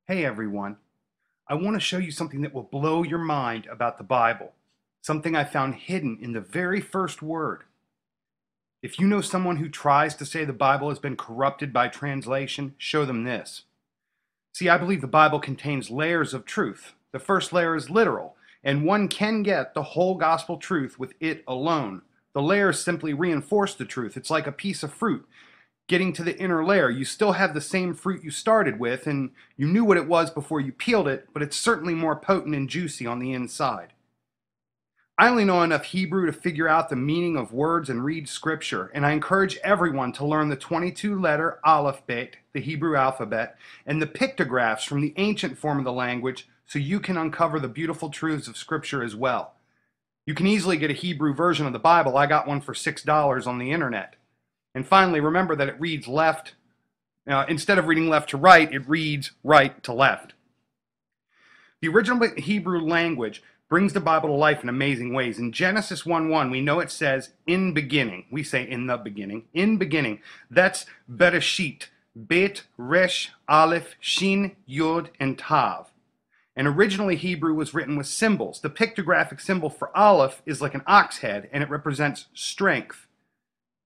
Hey everyone, I want to show you something that will blow your mind about the Bible. Something I found hidden in the very first word. If you know someone who tries to say the Bible has been corrupted by translation, show them this. See, I believe the Bible contains layers of truth. The first layer is literal, and one can get the whole gospel truth with it alone. The layers simply reinforce the truth. It's like a piece of fruit. Getting to the inner layer, you still have the same fruit you started with, and you knew what it was before you peeled it, but it's certainly more potent and juicy on the inside. I only know enough Hebrew to figure out the meaning of words and read scripture, and I encourage everyone to learn the 22-letter alphabet, the Hebrew alphabet, and the pictographs from the ancient form of the language so you can uncover the beautiful truths of scripture as well. You can easily get a Hebrew version of the Bible. I got one for $6 on the internet. And finally, remember that it reads left. Instead of reading left to right, it reads right to left. The original Hebrew language brings the Bible to life in amazing ways. In Genesis 1:1, we know it says, in beginning. We say in the beginning. In beginning. That's Bereshit. Bet, Resh, Aleph, Shin, Yod, and Tav. And originally Hebrew was written with symbols. The pictographic symbol for Aleph is like an ox head, and it represents strength.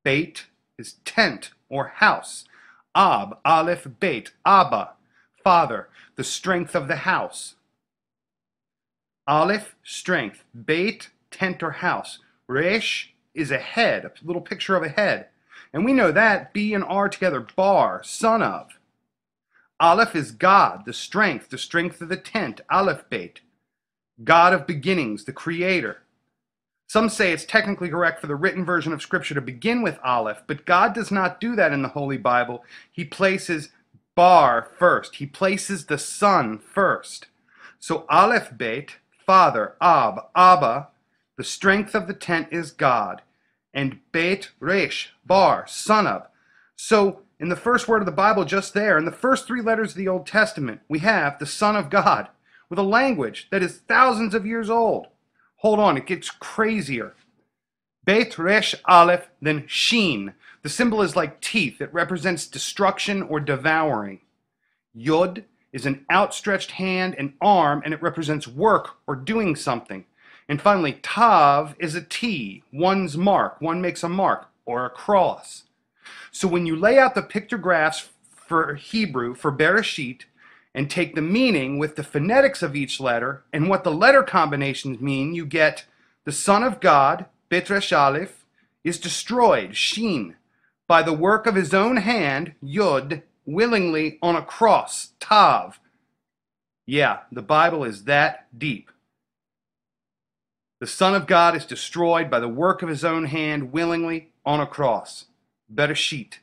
Beit is tent or house. Ab, Aleph, Beit, Abba, father, the strength of the house. Aleph, strength. Beit, tent or house. Resh is a head, a little picture of a head. And we know that, B and R together, bar, son of. Aleph is God, the strength of the tent, Aleph, Beit. God of beginnings, the creator. Some say it's technically correct for the written version of Scripture to begin with Aleph, but God does not do that in the Holy Bible. He places Bar first. He places the Son first. So Aleph Beit, Father, Ab, Abba, the strength of the tent is God, and Beit Resh, Bar, Son of. So in the first word of the Bible just there, in the first three letters of the Old Testament, we have the Son of God with a language that is thousands of years old. Hold on, it gets crazier. Beit Resh Aleph, then Shin. The symbol is like teeth. It represents destruction or devouring. Yod is an outstretched hand and arm, and it represents work or doing something. And finally, Tav is a T, one's mark. One makes a mark or a cross. So when you lay out the pictographs for Hebrew, for Bereshit, and take the meaning with the phonetics of each letter and what the letter combinations mean, you get the Son of God, Bet Resh Aleph, is destroyed, Shin, by the work of his own hand, Yod, willingly on a cross, Tav. Yeah, the Bible is that deep. The Son of God is destroyed by the work of his own hand, willingly on a cross, Bereshit.